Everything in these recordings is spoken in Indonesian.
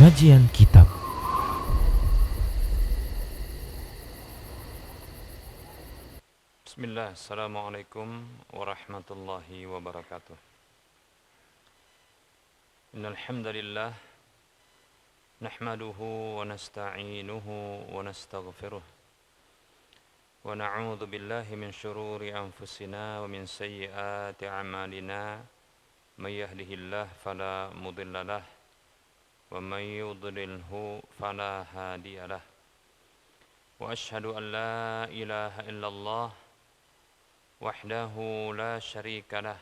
Kajian Kitab. Bismillah, Assalamualaikum warahmatullahi wabarakatuh. Innal hamdalillah nahmaduhu wa nasta'inuhu wa nastaghfiruh wa na'udzu billahi min shururi anfusina wa min sayyiati a'malina may yahdihillahu fala mudhillalah wa may yudlilhu fala hadiyalah. Wa asyhadu an la ilaha illallah wahdahu la syarika lah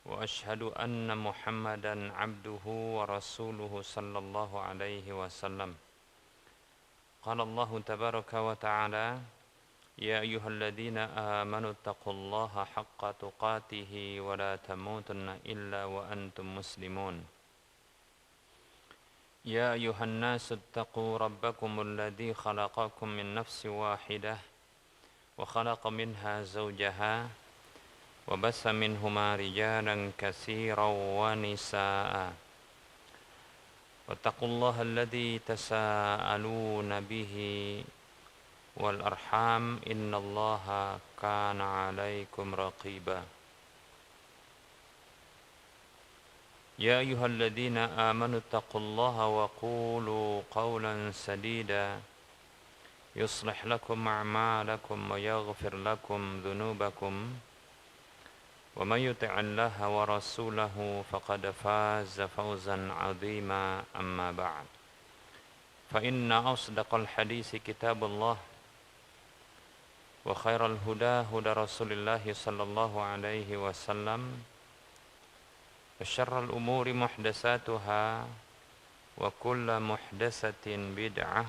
wa asyhadu anna Muhammadan abduhu wa rasuluhu sallallahu alaihi wasallam. Qala Allah tabaraka wa ta'ala, ya ayyuhalladzina amanu taqullaha haqqa tuqatih wa la tamutunna illa wa antum muslimun. Ya ayyuhan nasu taqu rabbakumul ladzi khalaqakum min nafsin wahidah wa khalaqa minha zawjaha wa bassa minhuma rijalan katsiran wa nisaa'a wattaqullaha alladzi tasaaluna bihi wal arham innallaha kana 'alaikum raqiba. Ya ayyuhalladzina amanu taqullaha wa qulu qawlan sadida yuslih lakum a'malakum wa yaghfir lakum dhunubakum wa may yuti'illaha wa rasulahu faqad faza fawzan 'azima, amma ba'd. Fa inna asdaqal hadisi kitabullah wa khairal huda huda Rasulillah sallallahu alaihi wasallam wa syarral umuri muhdatsatuha wa kullu muhdatsatin bid'ah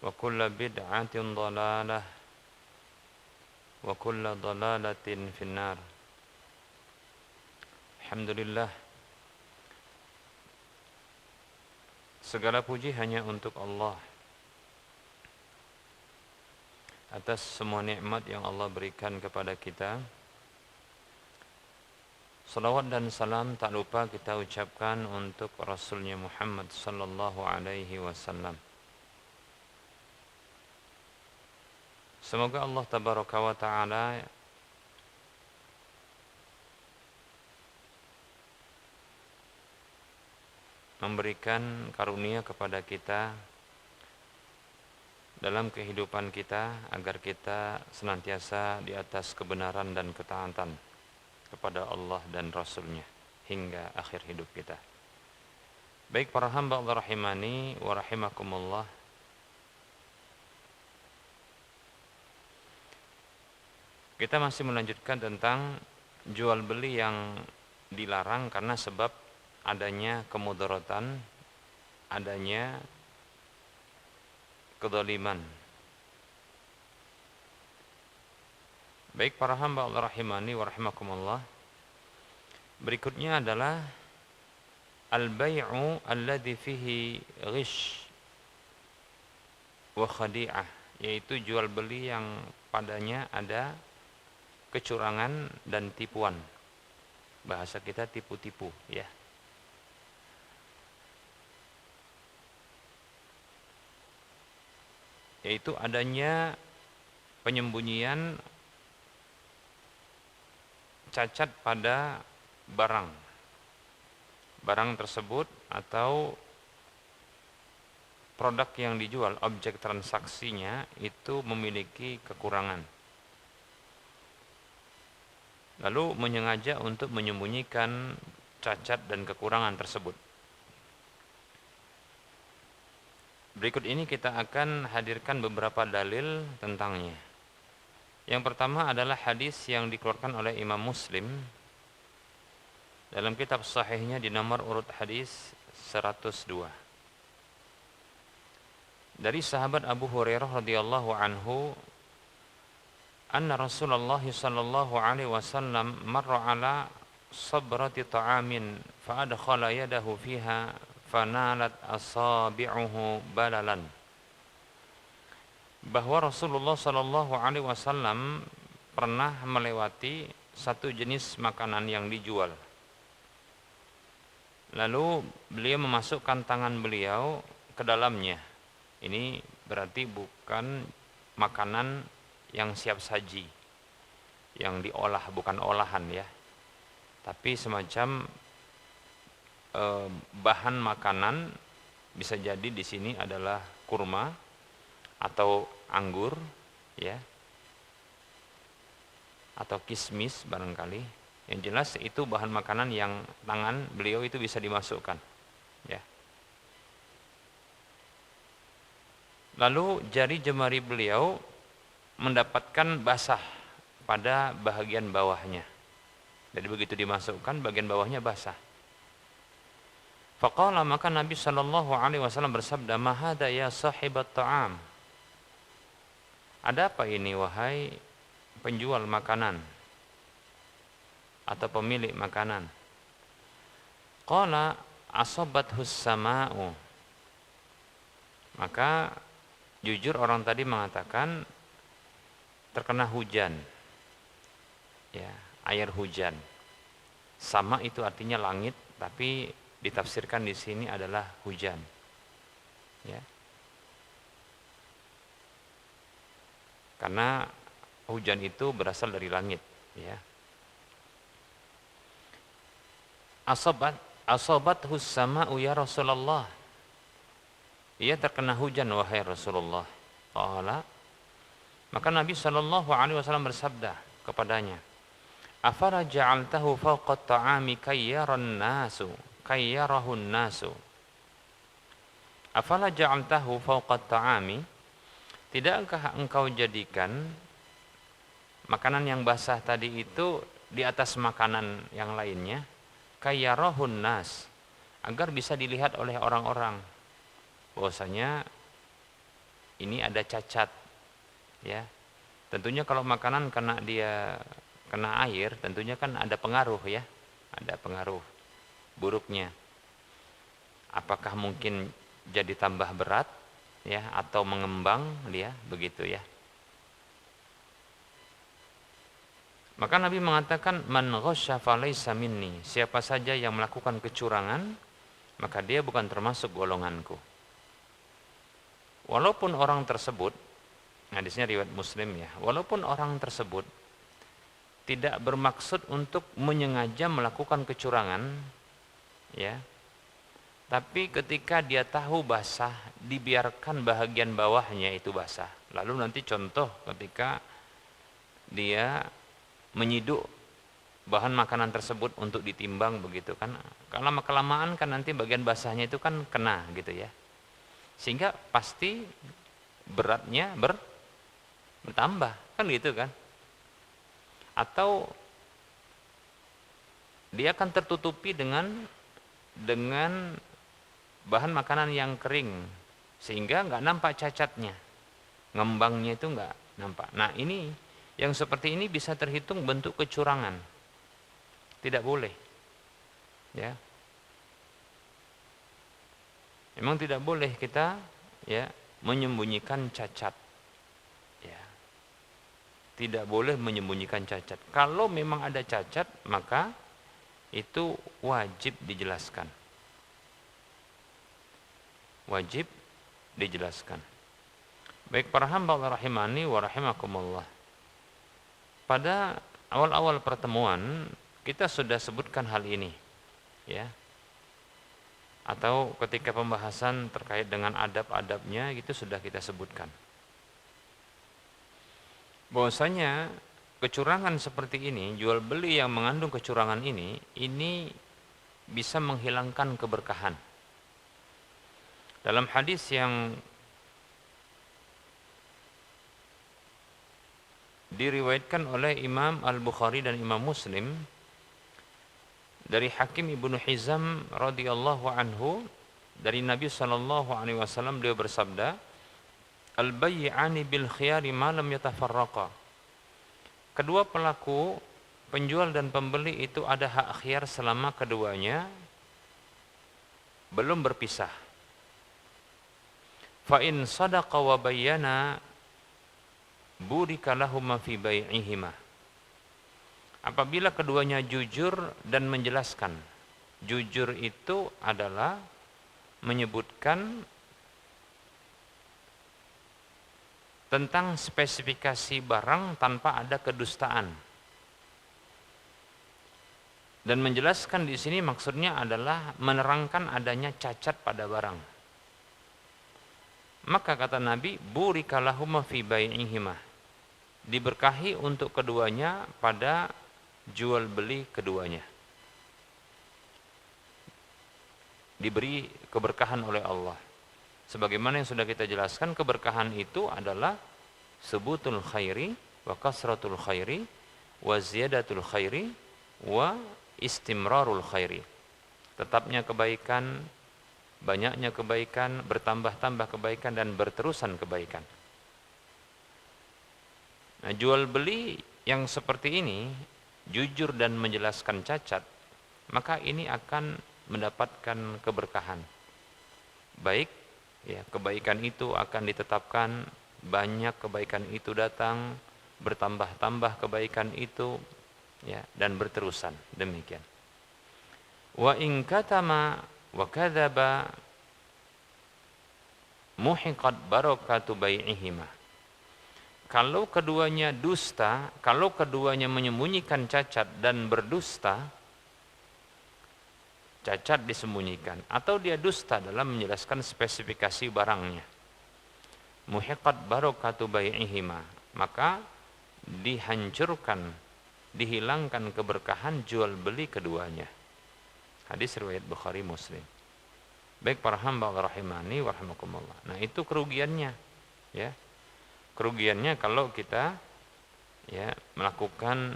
wa kullu bid'atin dhalalah wa kullu dhalalatin finnar. Alhamdulillah, segala puji hanya untuk Allah atas semua nikmat yang Allah berikan kepada kita. Salawat dan salam tak lupa kita ucapkan untuk Rasulnya Muhammad sallallahu alaihi wasallam. Semoga Allah tabaraka wa ta'ala memberikan karunia kepada kita dalam kehidupan kita, agar kita senantiasa di atas kebenaran dan ketaatan kepada Allah dan Rasulnya hingga akhir hidup kita. Baik para hamba Allah rahimani wa rahimakumullah, kita masih melanjutkan tentang jual beli yang dilarang karena sebab adanya kemudaratan, adanya kedzaliman. Baik para hamba Allah rahimani wa rahimakumullah, berikutnya adalah al-bai'u alladhi fihi ghish wa khadi'ah, yaitu jual beli yang padanya ada kecurangan dan tipuan. Bahasa kita tipu-tipu, ya. Yaitu adanya penyembunyian cacat pada barang tersebut atau produk yang dijual, objek transaksinya itu memiliki kekurangan, lalu menyengaja untuk menyembunyikan cacat dan kekurangan tersebut. Berikut ini kita akan hadirkan beberapa dalil tentangnya. Yang pertama adalah hadis yang dikeluarkan oleh Imam Muslim dalam kitab sahihnya di nomor urut hadis 102. Dari sahabat Abu Hurairah radhiyallahu anhu, anna Rasulullah sallallahu alaihi wasallam marra ala sabrati ta'amin fa adkhala yadahu fiha fanalat asabi'uhu balalan. Bahwa Rasulullah sallallahu alaihi wasallam pernah melewati satu jenis makanan yang dijual. Lalu beliau memasukkan tangan beliau ke dalamnya. Ini berarti bukan makanan yang siap saji, yang diolah, bukan olahan ya, tapi semacam bahan makanan. Bisa jadi di sini adalah kurma atau anggur ya, atau kismis barangkali. Yang jelas itu bahan makanan yang tangan beliau itu bisa dimasukkan ya. Lalu jari jemari beliau mendapatkan basah pada bagian bawahnya. Jadi begitu dimasukkan bagian bawahnya basah. Faqala, maka Nabi sallallahu alaihi wasallam bersabda, "Ma hadza ya sahibat ta'am?" Ada apa ini wahai penjual makanan atau pemilik makanan? Qala asabathus sama'u. Maka jujur orang tadi mengatakan terkena hujan. Ya, air hujan. Sama itu artinya langit, tapi ditafsirkan di sini adalah hujan. Ya. Karena hujan itu berasal dari langit, ya. Asabathus sama'u ya Rasulullah. Ia terkena hujan wahai Rasulullah. Qala, maka Nabi sallallahu alaihi wasallam bersabda kepadanya, "Afala ja'altahu fawqa ta'ami kayyarahun nasu." Afala ja'altahu fawqa ta'ami? Tidakkah engkau jadikan makanan yang basah tadi itu di atas makanan yang lainnya? Kayyarahun nas, agar bisa dilihat oleh orang-orang bahwasanya ini ada cacat ya. Tentunya kalau makanan kena air, tentunya kan ada pengaruh ya, ada pengaruh buruknya. Apakah mungkin jadi tambah berat ya, atau mengembang dia begitu ya. Maka Nabi mengatakan, "Man ghasya falaysa minni." Siapa saja yang melakukan kecurangan, maka dia bukan termasuk golonganku. Walaupun orang tersebut, hadisnya riwayat Muslim ya, walaupun orang tersebut tidak bermaksud untuk menyengaja melakukan kecurangan ya, tapi ketika dia tahu basah, dibiarkan bahagian bawahnya itu basah. Lalu nanti contoh ketika dia menyiduk bahan makanan tersebut untuk ditimbang begitu kan, kalau kelamaan kan nanti bagian basahnya itu kan kena gitu ya, sehingga pasti beratnya bertambah kan gitu kan. Atau dia akan tertutupi dengan bahan makanan yang kering sehingga nggak nampak cacatnya, ngembangnya itu nggak nampak. Nah ini yang seperti ini bisa terhitung bentuk kecurangan, tidak boleh ya. Memang tidak boleh kita ya menyembunyikan cacat ya. Tidak boleh menyembunyikan cacat. Kalau memang ada cacat, maka itu wajib dijelaskan. Wajib dijelaskan. Baik para hamba Allah rahimani wa rahimakumullah. Pada awal-awal pertemuan kita sudah sebutkan hal ini ya. Atau ketika pembahasan terkait dengan adab-adabnya itu sudah kita sebutkan. Bahwasanya kecurangan seperti ini, jual beli yang mengandung kecurangan ini bisa menghilangkan keberkahan. Dalam hadis yang diriwayatkan oleh Imam Al-Bukhari dan Imam Muslim dari Hakim Ibnu Hizam radhiyallahu anhu, dari Nabi sallallahu alaihi wasallam, beliau bersabda, "Al-bay'ani bil khiyari ma lam yatafarraqa." Kedua pelaku penjual dan pembeli itu ada hak khiyar selama keduanya belum berpisah. Fa in sadaqa wa bayyana burika lahum fi bai'ihima. Apabila keduanya jujur dan menjelaskan, Jujur itu adalah menyebutkan tentang spesifikasi barang tanpa ada kedustaan. Dan menjelaskan di sini maksudnya adalah menerangkan adanya cacat pada barang. Maka kata Nabi, burika lahuma fi bai'ihima. Diberkahi untuk keduanya pada jual beli keduanya. Diberi keberkahan oleh Allah. Sebagaimana yang sudah kita jelaskan, keberkahan itu adalah subutul khairi wa kasratul khairi wa ziyadatul khairi wa istimrarul khairi. Tetapnya kebaikan, banyaknya kebaikan, bertambah-tambah kebaikan, dan berterusan kebaikan. Nah, jual beli yang seperti ini, jujur dan menjelaskan cacat, maka ini akan mendapatkan keberkahan. Baik, ya, kebaikan itu akan ditetapkan, banyak kebaikan itu datang, bertambah-tambah kebaikan itu, ya, dan berterusan demikian. Wa in katama wa kadzaba muhiqat barakatu bai'ihima. Kalau keduanya dusta, kalau keduanya menyembunyikan cacat dan berdusta, cacat disembunyikan, atau dia dusta dalam menjelaskan spesifikasi barangnya, muhiqat barakatu bai'ihima, maka dihancurkan, dihilangkan keberkahan jual beli keduanya. Hadis riwayat Bukhari Muslim. Baik para hamba Allah rahimani wa rahimakumullah. Nah, itu kerugiannya, ya. Kerugiannya kalau kita, ya, melakukan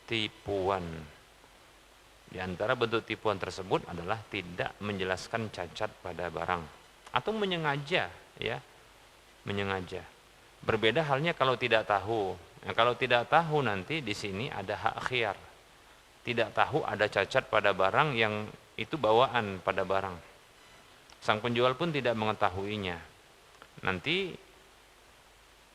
tipuan. Di antara bentuk tipuan tersebut adalah tidak menjelaskan cacat pada barang atau menyengaja, ya, menyengaja. Berbeda halnya kalau tidak tahu. Nah, kalau tidak tahu nanti di sini ada hak khiyar. Tidak tahu ada cacat pada barang yang itu bawaan pada barang. Sang penjual pun tidak mengetahuinya. Nanti,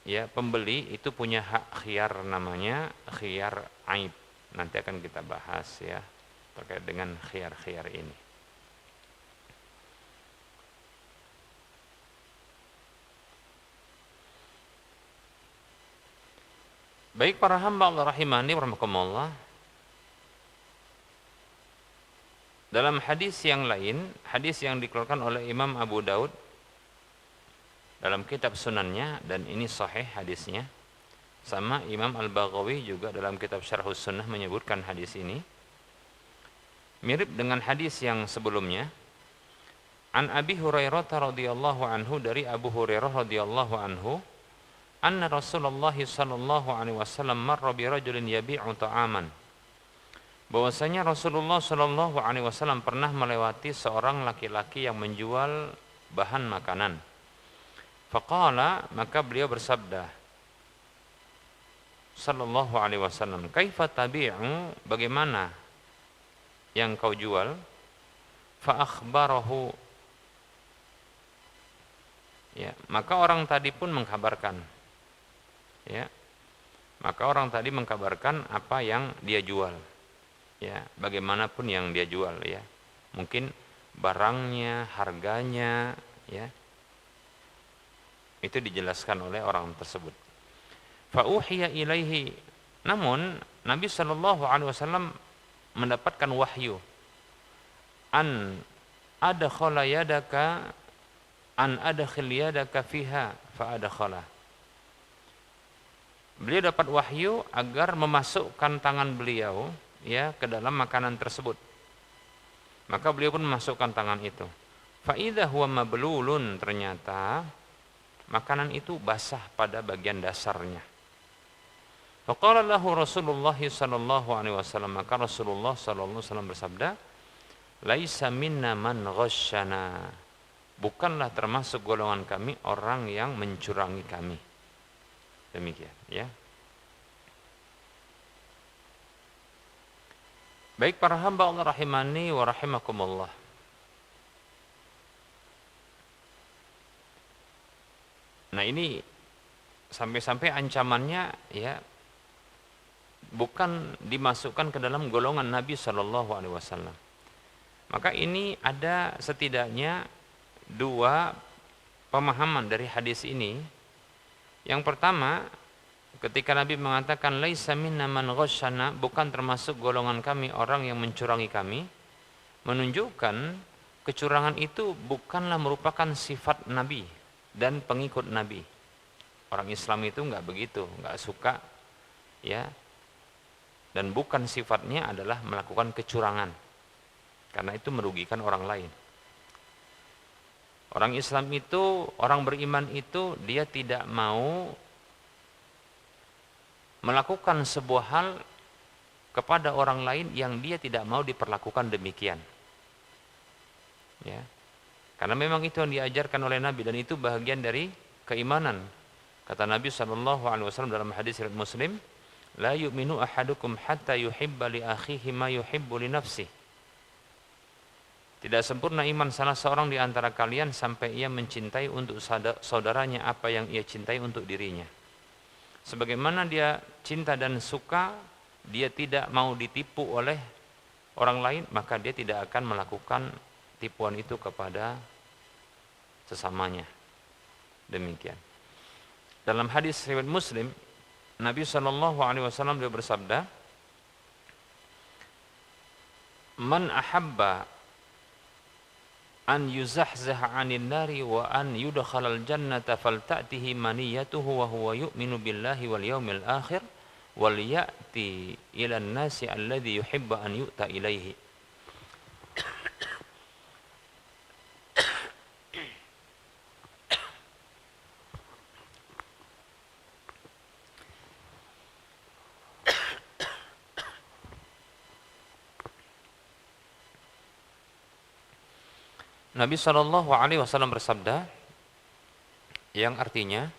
ya, pembeli itu punya hak khiyar, namanya khiyar aib. Nanti akan kita bahas, ya, terkait dengan khiyar-khiyar ini. Baik para hamba Allah rahimani wa rahimakumullah. Dalam hadis yang lain, hadis yang dikeluarkan oleh Imam Abu Daud dalam kitab sunannya, dan ini sahih hadisnya, sama Imam Al-Baghawi juga dalam kitab Syarhus Sunnah menyebutkan hadis ini, mirip dengan hadis yang sebelumnya. An Abi Hurairah radhiyallahu anhu, dari Abu Hurairah radhiyallahu anhu, anna Rasulullah sallallahu alaihi wasallam marra bi rajulin yabi'u ta'aman. Bahwasanya Rasulullah sallallahu alaihi wasallam pernah melewati seorang laki-laki yang menjual bahan makanan. Faqala, maka beliau bersabda sallallahu alaihi wasallam, kaifa tabi'u, bagaimana yang kau jual? Fa akhbarahu, ya, maka orang tadi pun mengkabarkan, ya, maka orang tadi mengkabarkan apa yang dia jual, ya, bagaimanapun yang dia jual, ya, mungkin barangnya, harganya, ya, itu dijelaskan oleh orang tersebut. Fa uhiya ilaihi, namun Nabi sallallahu alaihi wasallam mendapatkan wahyu, an adkhala yadaka, an adkhil yadaka fiha fa adkhala. Beliau dapat wahyu agar memasukkan tangan beliau, ya, ke dalam makanan tersebut. Maka beliau pun memasukkan tangan itu. Fa idza huwa mablulun, ternyata makanan itu basah pada bagian dasarnya. Faqala lahu Rasulullah sallallahu alaihi wasallam, maka Rasulullah sallallahu alaihi wasallam bersabda, laisa minna man ghasyana, bukanlah termasuk golongan kami orang yang mencurangi kami. Demikian, ya. Baik para hamba Allah rahimani wa rahimakumullah. Nah, ini sampai-sampai ancamannya, ya, bukan dimasukkan ke dalam golongan Nabi sallallahu alaihi wasallam. Maka ini ada setidaknya dua pemahaman dari hadis ini. Yang pertama, ketika Nabi mengatakan laisa minna man ghasyana, bukan termasuk golongan kami orang yang mencurangi kami, menunjukkan kecurangan itu bukanlah merupakan sifat Nabi dan pengikut Nabi. Orang Islam itu enggak begitu, enggak suka ya. Dan bukan sifatnya adalah melakukan kecurangan. Karena itu merugikan orang lain. Orang Islam itu, orang beriman itu dia tidak mau melakukan sebuah hal kepada orang lain yang dia tidak mau diperlakukan demikian. Ya. Karena memang itu yang diajarkan oleh Nabi dan itu bagian dari keimanan. Kata Nabi SAW dalam hadis riwayat Muslim, la yu'minu ahadukum hatta yuhibba li akhihi ma yuhibbu li nafsihi. Tidak sempurna iman salah seorang di antara kalian sampai ia mencintai untuk saudaranya apa yang ia cintai untuk dirinya. Sebagaimana dia cinta dan suka, dia tidak mau ditipu oleh orang lain, maka dia tidak akan melakukan tipuan itu kepada sesamanya. Demikian. Dalam hadis riwayat Muslim, Nabi SAW dia bersabda, "Man ahabba an yuzahzaha 'anil nari wa an yudkhalal jannata falta'tihi maniyatuhu wa huwa yu'minu billahi wal yaumil akhir wal ya'ti ilan nasi alladhi yuhibbu an yu'ta ilaihi." Nabi SAW bersabda, yang artinya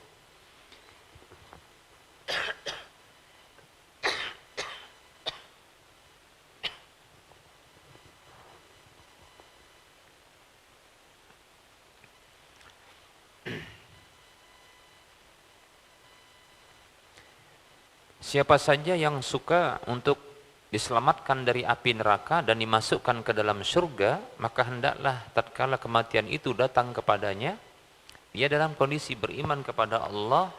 siapa saja yang suka untuk diselamatkan dari api neraka dan dimasukkan ke dalam surga, maka hendaklah tatkala kematian itu datang kepadanya, dia dalam kondisi beriman kepada Allah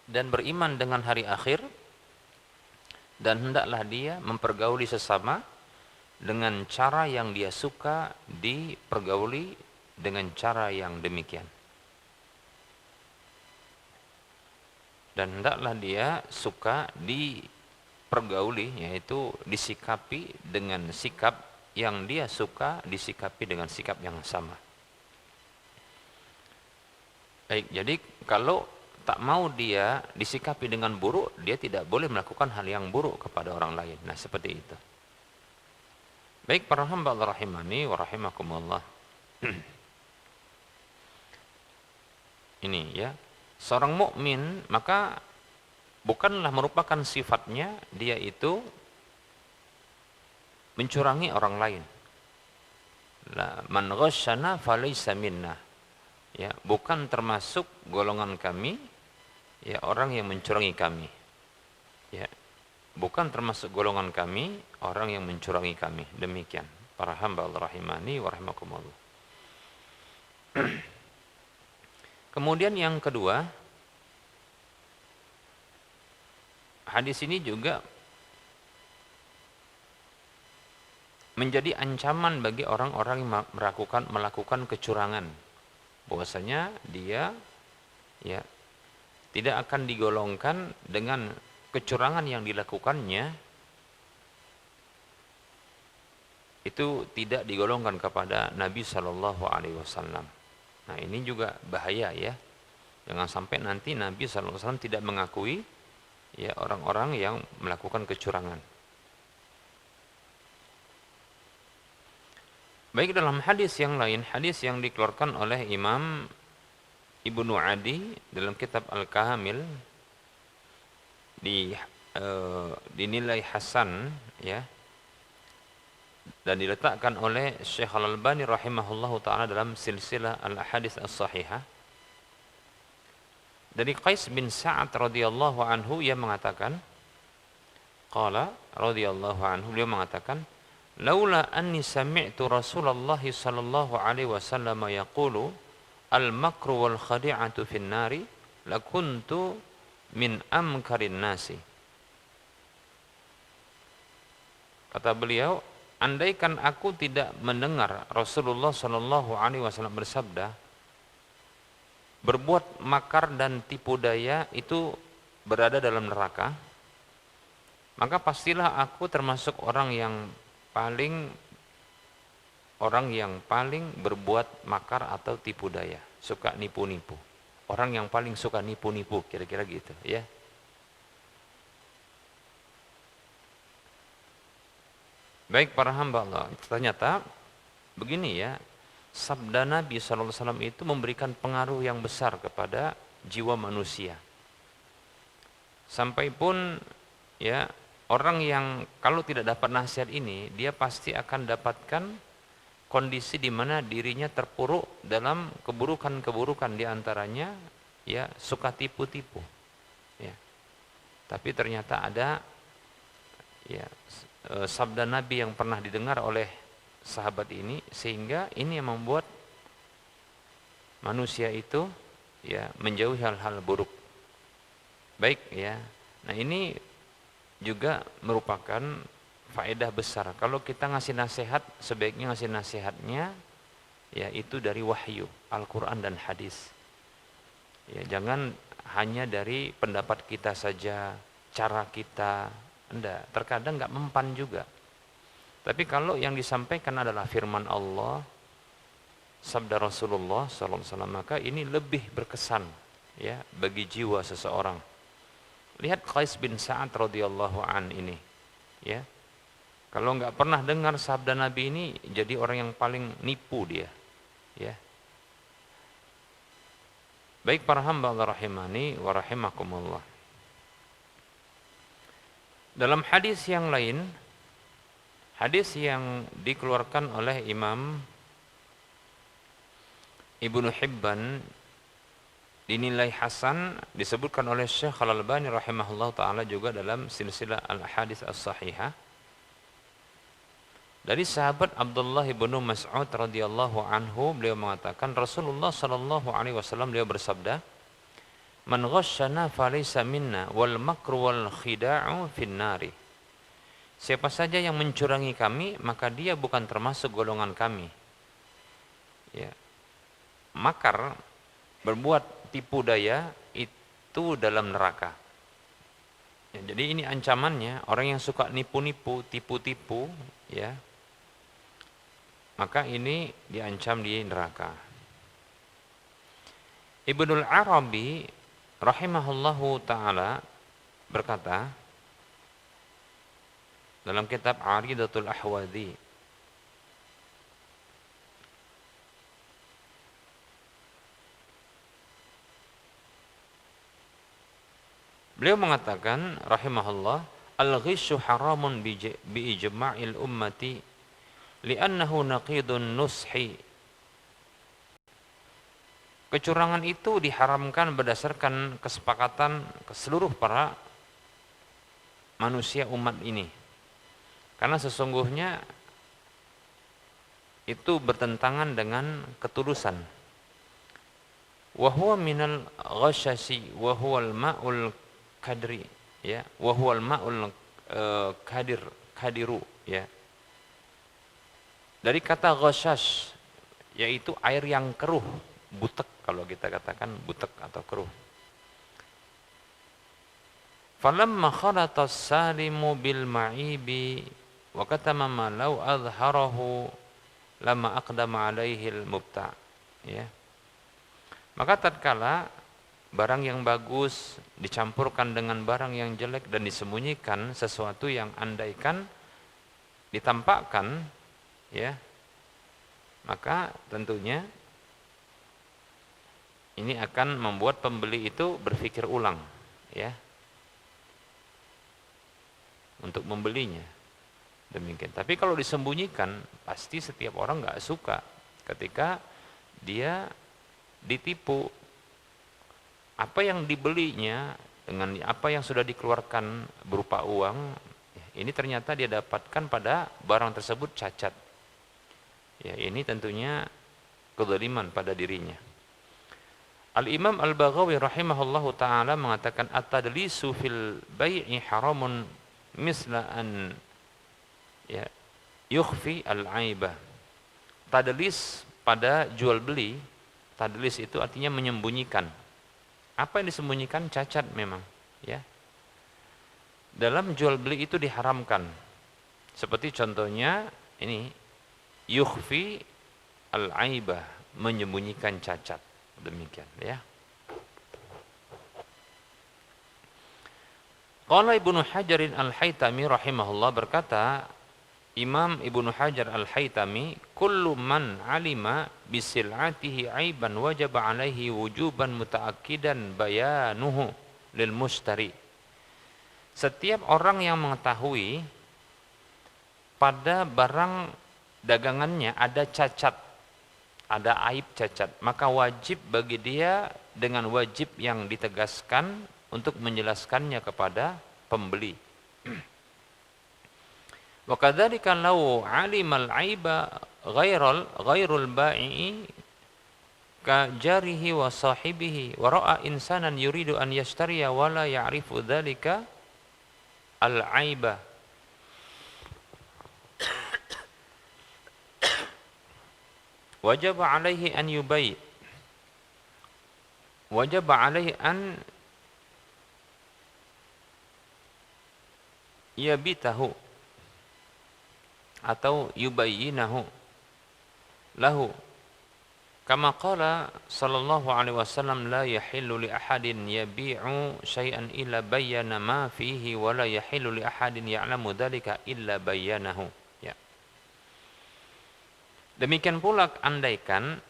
dan beriman dengan hari akhir, dan hendaklah dia mempergauli sesama dengan cara yang dia suka dipergauli dengan cara yang demikian. Dan hendaklah dia suka dipergauli, yaitu disikapi dengan sikap yang dia suka disikapi dengan sikap yang sama. Baik, jadi kalau tak mau dia disikapi dengan buruk, dia tidak boleh melakukan hal yang buruk kepada orang lain. Nah, seperti itu. Baik, para hamba Allah rahimani wa rahimakumullah. Ini ya. Seorang mukmin maka bukanlah merupakan sifatnya dia itu mencurangi orang lain. La man ghasyana falaysa minna. Ya, bukan termasuk golongan kami ya orang yang mencurangi kami. Ya. Bukan termasuk golongan kami orang yang mencurangi kami. Demikian para hamba Allah rahimani wa rahimakumullah. Kemudian yang kedua, hadis ini juga menjadi ancaman bagi orang-orang yang melakukan kecurangan. Bahwasanya dia ya tidak akan digolongkan dengan kecurangan yang dilakukannya, itu tidak digolongkan kepada Nabi SAW. Nah, ini juga bahaya ya. Jangan sampai nanti Nabi SAW tidak mengakui ya orang-orang yang melakukan kecurangan. Baik, dalam hadis yang lain, hadis yang dikeluarkan oleh Imam Ibnu Adi dalam kitab Al-Kamil dinilai hasan ya, dan diletakkan oleh Syekh Al-Albani rahimahullahu taala dalam silsilah al-ahadits as-sahihah dari Qais bin Sa'ad radhiyallahu anhu, yang mengatakan Qala radhiyallahu anhu, beliau mengatakan, laula anni sami'tu Rasulullah sallallahu alaihi wasallam yaqulu al-makru wal khadi'atu fin nari lakuntu min amkarin nasi. Kata beliau, andaikan aku tidak mendengar Rasulullah sallallahu alaihi wasallam bersabda, berbuat makar dan tipu daya itu berada dalam neraka, maka pastilah aku termasuk orang yang paling berbuat makar atau tipu daya, suka nipu-nipu. Orang yang paling suka nipu-nipu, kira-kira gitu, ya. Baik para hamba Allah, ternyata begini ya, sabda Nabi SAW itu memberikan pengaruh yang besar kepada jiwa manusia. Sampai pun ya, orang yang kalau tidak dapat nasihat ini, dia pasti akan dapatkan kondisi di mana dirinya terpuruk dalam keburukan-keburukan, di antaranya ya suka tipu-tipu. Ya. Tapi ternyata ada ya sabda Nabi yang pernah didengar oleh sahabat ini, sehingga ini yang membuat manusia itu ya menjauhi hal-hal buruk. Baik ya. Nah, ini juga merupakan faedah besar. Kalau kita ngasih nasihat, sebaiknya ngasih nasihatnya ya itu dari wahyu, Al-Qur'an dan hadis. Ya, jangan hanya dari pendapat kita saja, cara kita. Enggak, terkadang enggak mempan juga. Tapi kalau yang disampaikan adalah firman Allah, sabda Rasulullah SAW, maka ini lebih berkesan ya bagi jiwa seseorang. Lihat Qais bin Sa'ad radhiyallahu an ini, ya. Kalau enggak pernah dengar sabda Nabi ini, jadi orang yang paling nipu dia, ya. Baik para hamba Allah rahimani wa rahimakumullah. Dalam hadis yang lain, hadis yang dikeluarkan oleh Imam Ibnu Hibban dinilai hasan, disebutkan oleh Syekh Al-Albani rahimahullah ta'ala juga dalam silsilah al-hadis as-sahihah, dari sahabat Abdullah bin Mas'ud radhiyallahu anhu, beliau mengatakan Rasulullah sallallahu alaihi wasallam beliau bersabda, man ghasyana falaysa minna wal makru wal khida'u fin nari. Siapa saja yang mencurangi kami, maka dia bukan termasuk golongan kami. Ya. Makar, berbuat tipu daya itu dalam neraka. Ya, jadi ini ancamannya, orang yang suka nipu-nipu, tipu-tipu, ya, maka ini diancam di neraka. Ibnul Arabi rahimahullahu ta'ala berkata dalam kitab Aridatul Ahwadi, beliau mengatakan rahimahullah, al-ghisyu haramun bi ijma'il ummati li'annahu naqidun nushi. Kecurangan itu diharamkan berdasarkan kesepakatan seluruh para manusia umat ini, karena sesungguhnya itu bertentangan dengan ketulusan. Wa huwa minal ghasyasi wa huwal ma'ul kadri, ya, wa huwal ma'ul kadiru, ya. Dari kata ghasyash, yaitu air yang keruh, butek, kalau kita katakan butek atau keruh. Falamma khalata as-salimu bil ma'ibi wa katama ma law azharahu lama aqdama alaihi al-mubta', ya. Maka tatkala barang yang bagus dicampurkan dengan barang yang jelek dan disembunyikan sesuatu yang andaikan ditampakkan, ya, maka tentunya ini akan membuat pembeli itu berpikir ulang, ya, untuk membelinya. Demikian. Tapi kalau disembunyikan, pasti setiap orang nggak suka ketika dia ditipu. Apa yang dibelinya dengan apa yang sudah dikeluarkan berupa uang, Ini ternyata dia dapatkan pada barang tersebut cacat. Ya, ini tentunya kezaliman pada dirinya. Al-Imam Al-Baghawi rahimahullahu taala mengatakan at-tadlisu fil bai'i haramun misla an ya yukhfi al-aibah. Tadlis pada jual beli, tadlis itu artinya menyembunyikan. Apa yang disembunyikan? Cacat memang, ya. Dalam jual beli itu diharamkan. Seperti contohnya ini yukhfi al-aibah, menyembunyikan cacat. Demikian, ya. Qala Ibnu Hajarin Al-Haytami rahimahullah, berkata Imam Ibnu Hajar Al-Haytami, kullu man alima bisil'atihi aiban wajaba alaihi wujuban mutaakkidan bayanuhu lil mustari. Setiap orang yang mengetahui pada barang dagangannya ada cacat, ada aib cacat, maka wajib bagi dia dengan wajib yang ditegaskan untuk menjelaskannya kepada pembeli. Wa kadzalika law 'alimal 'aiba ghairul bai'i ka jarihi wa sahibihi wa ra'a insanan yuridu an yashtariya wa la ya'rifu dzalika al-'aiba wajib alaihi an yubai' wajib alaihi an yabitahu atau yubayyinahu lahu kama qala sallallahu alaihi wasallam la yahillu li ahadin yabi'u syai'an illa bayyana ma fihi wa la yahillu li ahadin ya'lamu dzalika illa bayyanahu. Ya. Demikian pula andaikan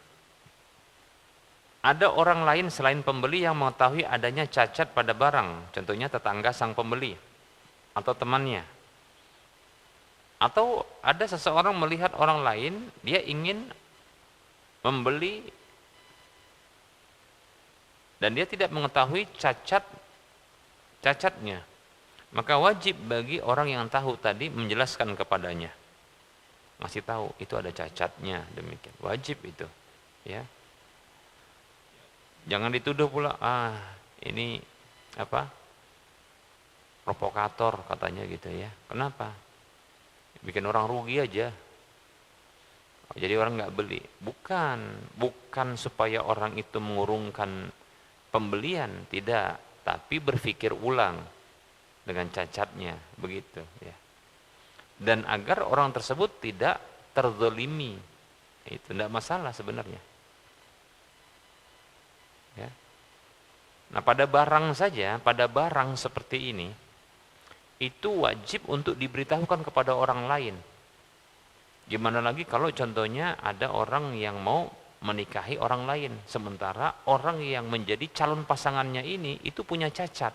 ada orang lain selain pembeli yang mengetahui adanya cacat pada barang, contohnya tetangga sang pembeli atau temannya. Atau ada seseorang melihat orang lain, dia ingin membeli dan dia tidak mengetahui cacatnya. Maka wajib bagi orang yang tahu tadi menjelaskan kepadanya. Ngasih tahu itu ada cacatnya, demikian. Wajib itu, ya. Jangan dituduh pula, ini apa? Provokator katanya gitu ya. Kenapa? Bikin orang rugi aja. Jadi orang nggak beli. Bukan supaya orang itu mengurungkan pembelian, tidak. Tapi berpikir ulang dengan cacatnya, begitu. Ya. Dan agar orang tersebut tidak terzolimi, itu tidak masalah sebenarnya. Ya. Nah pada barang saja, pada barang seperti ini, itu wajib untuk diberitahukan kepada orang lain. Gimana lagi kalau contohnya ada orang yang mau menikahi orang lain, sementara orang yang menjadi calon pasangannya ini itu punya cacat.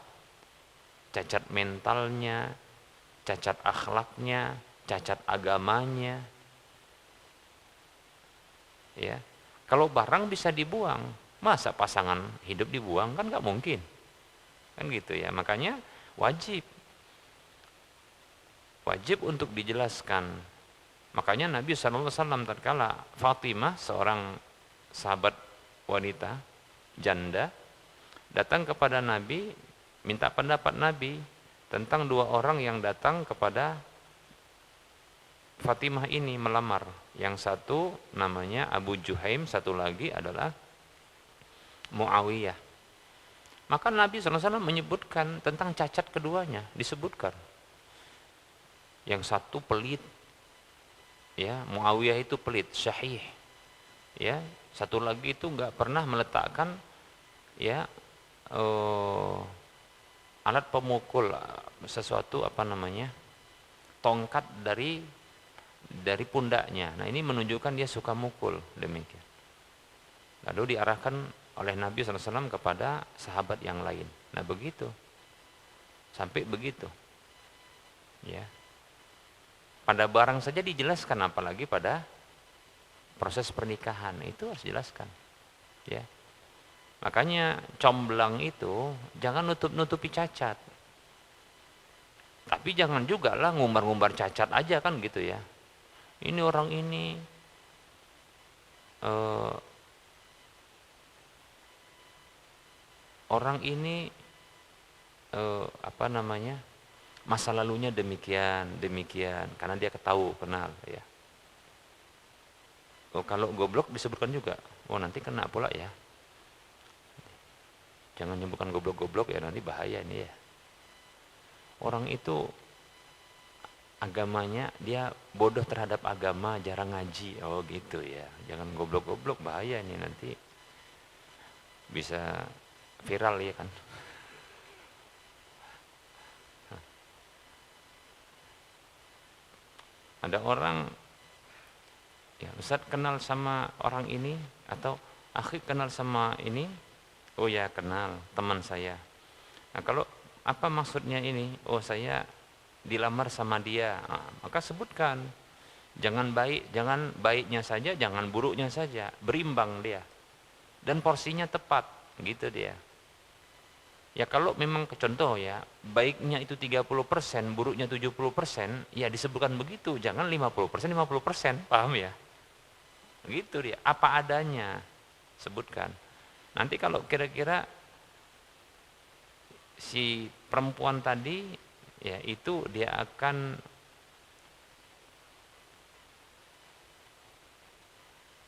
Cacat mentalnya, cacat akhlaknya, cacat agamanya. Ya. Kalau barang bisa dibuang, masa pasangan hidup dibuang? Kan nggak mungkin. Kan gitu ya. Makanya wajib untuk dijelaskan. Makanya Nabi SAW tatkala Fatimah, seorang sahabat wanita janda, datang kepada Nabi minta pendapat Nabi tentang dua orang yang datang kepada Fatimah ini melamar. Yang satu namanya Abu Juhaim, satu lagi adalah Muawiyah. Maka Nabi SAW menyebutkan tentang cacat keduanya, disebutkan. Yang satu pelit, ya, Muawiyah itu pelit, syahih, ya. Satu lagi itu nggak pernah meletakkan, ya, alat pemukul sesuatu tongkat dari pundaknya. Nah ini menunjukkan dia suka mukul, demikian. Lalu diarahkan oleh Nabi SAW kepada sahabat yang lain. Nah begitu, sampai begitu, ya. Pada barang saja dijelaskan, apalagi pada proses pernikahan itu harus dijelaskan, ya. Makanya comblang itu jangan nutupi cacat. Tapi jangan juga lah ngumbar-ngumbar cacat aja kan gitu ya. Ini orang ini eh, orang ini apa namanya, masa lalunya demikian demikian karena dia ketahu kenal ya. Oh, kalau goblok disebutkan juga, oh nanti kena pula ya. Jangan nyebutkan goblok-goblok ya, nanti bahaya ini ya. Orang itu agamanya dia bodoh terhadap agama, jarang ngaji, oh gitu ya. Jangan goblok-goblok, bahaya ini nanti bisa viral ya kan. Ada orang, ya Ustaz kenal sama orang ini, atau akhi kenal sama ini, oh ya kenal, teman saya. Nah kalau apa maksudnya ini, oh saya dilamar sama dia. Nah, maka sebutkan, jangan baiknya saja, jangan buruknya saja, berimbang dia, dan porsinya tepat gitu dia. Ya kalau memang contoh ya, baiknya itu 30%, buruknya 70%, ya disebutkan begitu, jangan 50%, 50%, paham ya? Gitu dia, apa adanya, sebutkan. Nanti kalau kira-kira si perempuan tadi, ya itu dia akan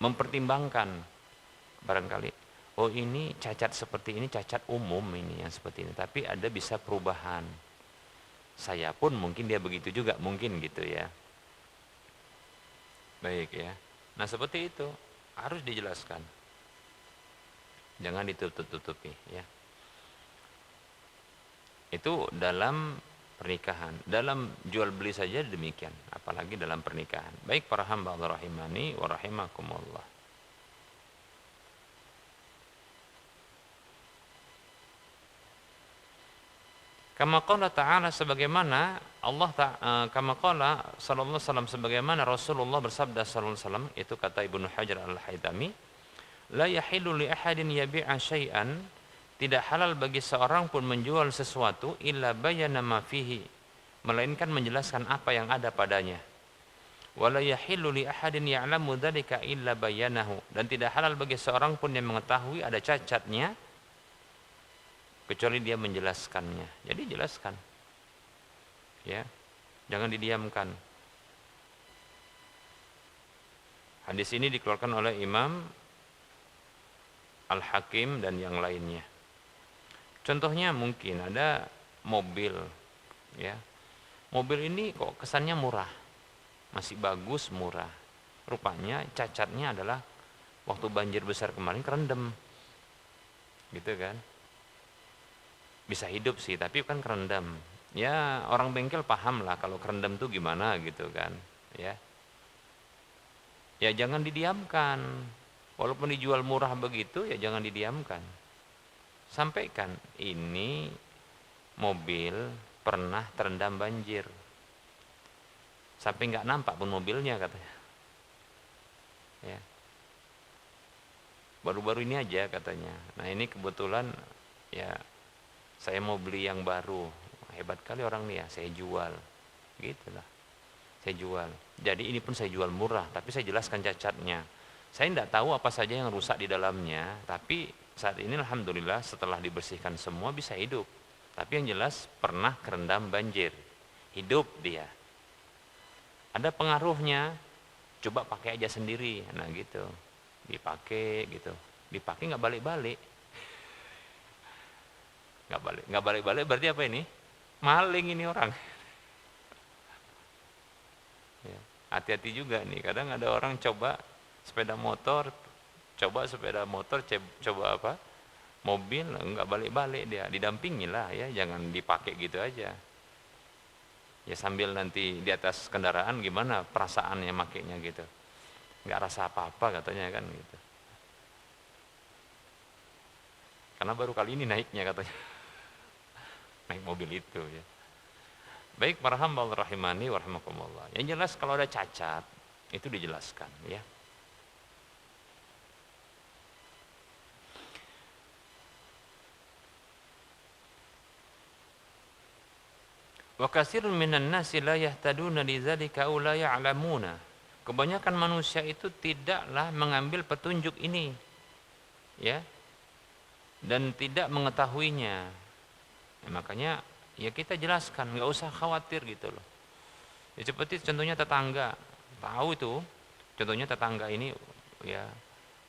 mempertimbangkan barangkali, oh ini cacat seperti ini, cacat umum ini yang seperti ini, tapi ada bisa perubahan. Saya pun mungkin dia begitu juga, mungkin gitu ya. Baik ya. Nah seperti itu, harus dijelaskan. Jangan ditutup-tutupi ya. Itu dalam pernikahan. Dalam jual beli saja demikian, apalagi dalam pernikahan. Baik para hamba Allah rahimani wa rahimakumullah. Kama qala ta'ala, sebagaimana Allah kama qala sallallahu alaihi wasallam, sebagaimana Rasulullah bersabda sallallahu alaihi wasallam, itu kata Ibnu Hajar Al-Haytami, la yahillu li ahadin yabi'a syai'an, tidak halal bagi seorang pun menjual sesuatu illa bayyana ma fihi, melainkan menjelaskan apa yang ada padanya. Wala yahillu li ahadin ya'lamu dzalika illa bayyanahu, dan tidak halal bagi seorang pun yang mengetahui ada cacatnya kecuali dia menjelaskannya. Jadi jelaskan. Ya. Jangan didiamkan. Hadis ini dikeluarkan oleh Imam Al-Hakim dan yang lainnya. Contohnya mungkin ada mobil, ya. Mobil ini kok kesannya murah. Masih bagus, murah. Rupanya cacatnya adalah waktu banjir besar kemarin kerendam. Gitu kan? Bisa hidup sih, tapi kan kerendam. Ya, orang bengkel paham lah kalau kerendam tuh gimana gitu kan, ya. Ya jangan didiamkan. Walaupun dijual murah begitu, ya jangan didiamkan. Sampaikan, ini mobil pernah terendam banjir. Sampai nggak nampak pun mobilnya katanya. Ya. Baru-baru ini aja katanya. Nah ini kebetulan ya saya mau beli yang baru, hebat kali orang nih ya, saya jual, gitulah, saya jual. Jadi ini pun saya jual murah, tapi saya jelaskan cacatnya. Saya tidak tahu apa saja yang rusak di dalamnya, tapi saat ini alhamdulillah setelah dibersihkan semua bisa hidup. Tapi yang jelas pernah kerendam banjir, hidup dia. Ada pengaruhnya, coba pakai aja sendiri, nah gitu, dipakai gitu, dipakai nggak balik-balik. Nggak balik-balik berarti apa ini? Maling ini orang. Ya, hati-hati juga nih, kadang ada orang coba sepeda motor, coba apa? Mobil, nggak balik-balik dia, didampingi lah ya, jangan dipakai gitu aja. Ya sambil nanti di atas kendaraan gimana perasaannya makainya gitu. Nggak rasa apa-apa katanya kan gitu. Karena baru kali ini naiknya katanya. Naik mobil itu ya. Baik para hamba Allah rahimani wa rahimakumullah. Yang jelas kalau ada cacat itu dijelaskan ya. Wa katsirun minan nasi la yahtaduna lidzalika aw la ya'lamuna. Kebanyakan manusia itu tidaklah mengambil petunjuk ini, ya, dan tidak mengetahuinya. Ya, makanya ya kita jelaskan, nggak usah khawatir gitu loh. Ya seperti contohnya tetangga, tahu itu, contohnya tetangga ini ya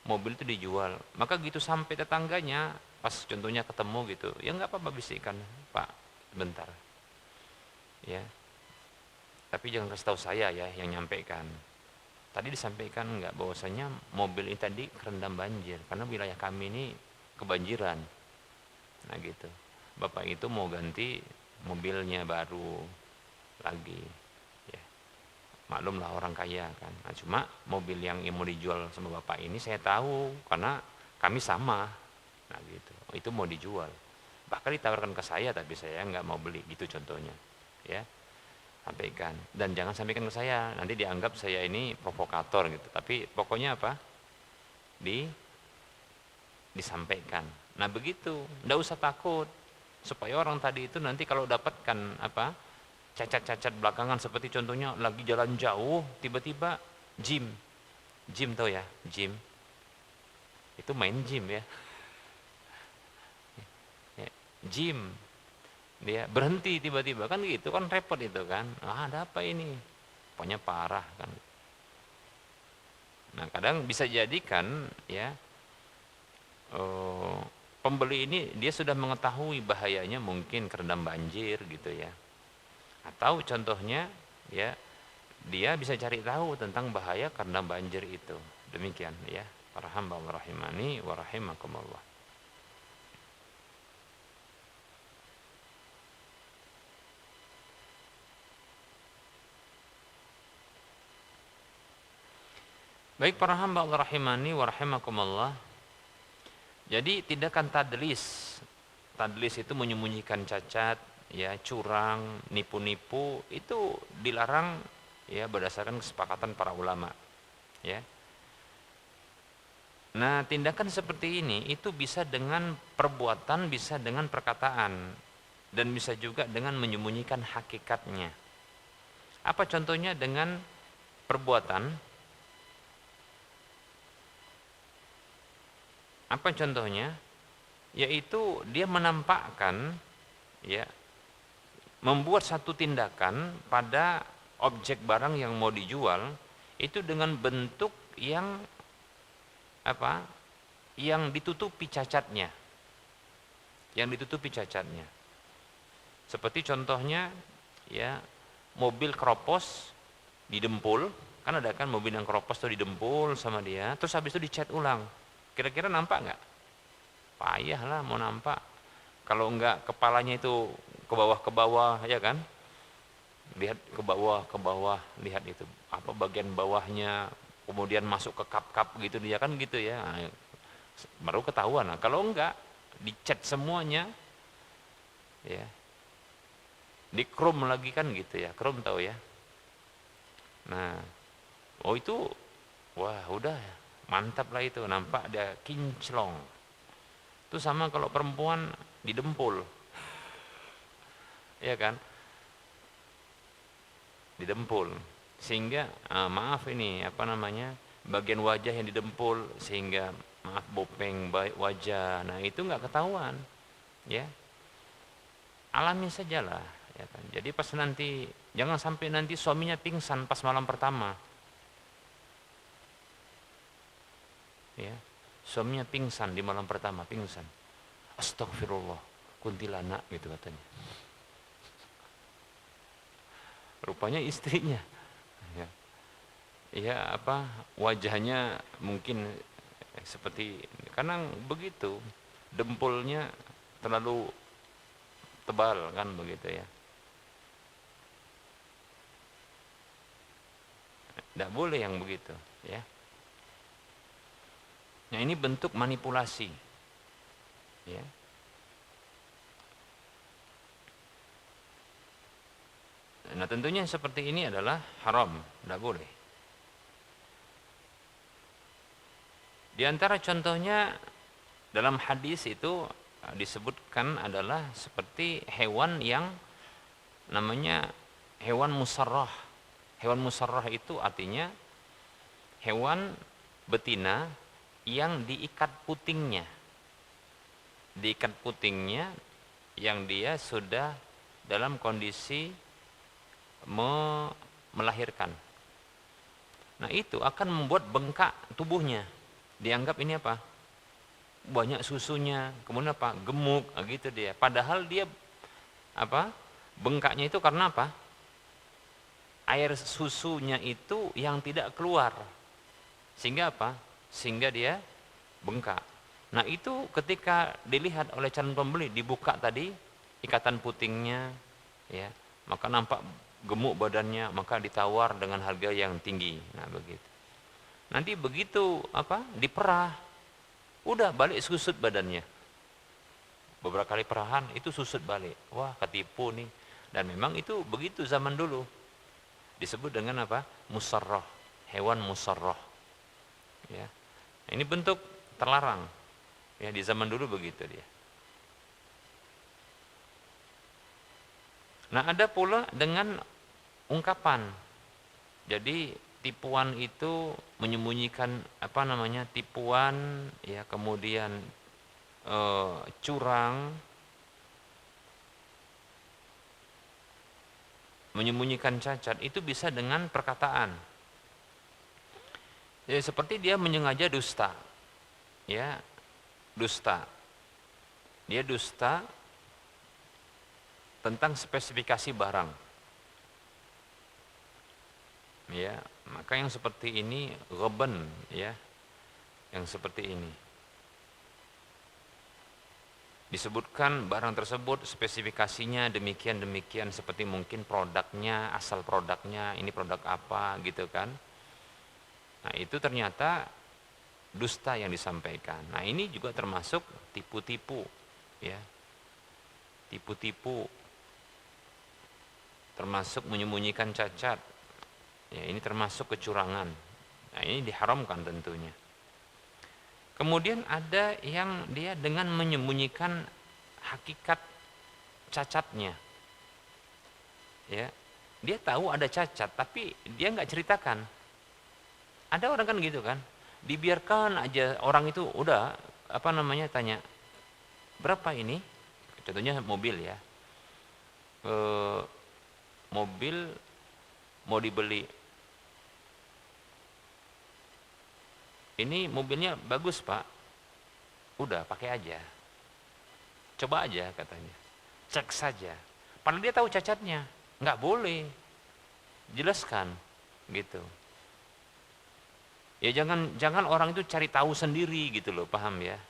mobil itu dijual, maka gitu sampai tetangganya pas contohnya ketemu gitu, ya nggak apa-apa bisikan, Pak, bentar, ya. Tapi jangan kasih tahu saya ya yang nyampaikan. Tadi disampaikan nggak bahwasanya mobil ini tadi kerendam banjir karena wilayah kami ini kebanjiran. Nah gitu. Bapak itu mau ganti mobilnya baru lagi. Ya, maklumlah orang kaya kan. Nah, cuma mobil yang mau dijual sama bapak ini saya tahu karena kami sama. Nah gitu. Itu mau dijual. Bahkan ditawarkan ke saya tapi saya nggak mau beli gitu contohnya. Ya. Sampaikan, dan jangan sampaikan ke saya, nanti dianggap saya ini provokator gitu. Tapi pokoknya apa, disampaikan. Nah begitu, ndak usah takut, supaya orang tadi itu nanti kalau dapatkan apa cacat-cacat belakangan, seperti contohnya lagi jalan jauh tiba-tiba gym tau ya, gym itu main gym ya, gym dia berhenti tiba-tiba kan gitu kan, repot itu kan, ada apa ini, pokoknya parah kan. Nah kadang bisa jadikan ya pembeli ini dia sudah mengetahui bahayanya mungkin kerendam banjir gitu ya, atau contohnya ya dia bisa cari tahu tentang bahaya kerendam banjir itu. Demikian ya para hamba Allah rahimani wa rahimakumullah. Baik para hamba Allah rahimani wa rahimakumullah. Jadi tindakan tadlis. Tadlis itu menyembunyikan cacat, ya, curang, nipu-nipu, itu dilarang ya berdasarkan kesepakatan para ulama, ya. Nah, tindakan seperti ini itu bisa dengan perbuatan, bisa dengan perkataan, dan bisa juga dengan menyembunyikan hakikatnya. Apa contohnya dengan perbuatan? Apa contohnya? Yaitu dia menampakkan ya, membuat satu tindakan pada objek barang yang mau dijual itu dengan bentuk yang apa? Yang ditutupi cacatnya. Yang ditutupi cacatnya. Seperti contohnya ya, mobil keropos didempul, kan ada kan mobil yang keropos tuh didempul sama dia, terus habis itu dicat ulang. Kira-kira nampak nggak? Payah lah mau nampak. Kalau enggak kepalanya itu ke bawah ya kan? Lihat ke bawah, lihat itu apa bagian bawahnya, kemudian masuk ke kap-kap gitu dia kan gitu ya. Nah, baru ketahuan. Nah, kalau enggak dicat semuanya ya. Di chrome lagi kan gitu ya. Chrome tahu ya. Nah, oh itu wah udah mantap lah itu, nampak dia kinclong. Itu sama kalau perempuan didempul, ya kan, didempul sehingga maaf ini apa namanya, bagian wajah yang didempul sehingga maaf bopeng wajah. Nah itu nggak ketahuan, ya, alami sajalah, ya kan. Jadi pas nanti jangan sampai nanti suaminya pingsan pas malam pertama. Ya, suaminya pingsan di malam pertama, pingsan. Astagfirullah, kuntilanak gitu katanya. Rupanya istrinya. Ya, ya apa wajahnya mungkin seperti karena begitu dempulnya terlalu tebal kan begitu ya. Tidak boleh yang begitu, ya. Nah ini bentuk manipulasi, ya. Nah tentunya seperti ini adalah haram, tidak boleh. Di antara contohnya dalam hadis itu disebutkan adalah seperti hewan yang namanya hewan musarrah. Hewan musarrah itu artinya hewan betina yang diikat putingnya. Diikat putingnya yang dia sudah dalam kondisi melahirkan. Nah itu akan membuat bengkak tubuhnya. Dianggap ini apa? Banyak susunya, kemudian apa? Gemuk, gitu dia. Padahal dia apa? Bengkaknya itu karena apa? Air susunya itu yang tidak keluar. Sehingga apa? Sehingga dia bengkak. Nah itu ketika dilihat oleh calon pembeli, dibuka tadi ikatan putingnya, ya, maka nampak gemuk badannya, maka ditawar dengan harga yang tinggi. Nah begitu. Nanti begitu apa? Diperah, udah balik susut badannya. Beberapa kali perahan itu susut balik. Wah ketipu nih. Dan memang itu begitu zaman dulu. Disebut dengan apa? Musarrah, hewan musarrah. Ya. Ini bentuk terlarang. Ya di zaman dulu begitu dia. Nah ada pula dengan ungkapan. Jadi tipuan itu menyembunyikan apa namanya tipuan, ya kemudian curang, menyembunyikan cacat itu bisa dengan perkataan. Ya, seperti dia menyengaja dusta, ya dusta. Dia dusta tentang spesifikasi barang. Ya, maka yang seperti ini gheben, ya. Yang seperti ini. Disebutkan barang tersebut spesifikasinya demikian seperti mungkin produknya, asal produknya, ini produk apa gitu kan. Nah, itu ternyata dusta yang disampaikan. Nah, ini juga termasuk tipu-tipu, ya. Tipu-tipu, termasuk menyembunyikan cacat. Ya, ini termasuk kecurangan. Nah, ini diharamkan tentunya. Kemudian ada yang dia dengan menyembunyikan hakikat cacatnya. Ya. Dia tahu ada cacat tapi dia nggak ceritakan. Ada orang kan gitu kan. Dibiarkan aja orang itu udah apa namanya tanya, "Berapa ini?" Contohnya mobil ya. Mobil mau dibeli. Ini mobilnya bagus pak, udah pakai aja, coba aja katanya, cek saja. Padahal dia tahu cacatnya, nggak boleh, jelaskan, gitu. Ya jangan orang itu cari tahu sendiri gitu loh, paham ya?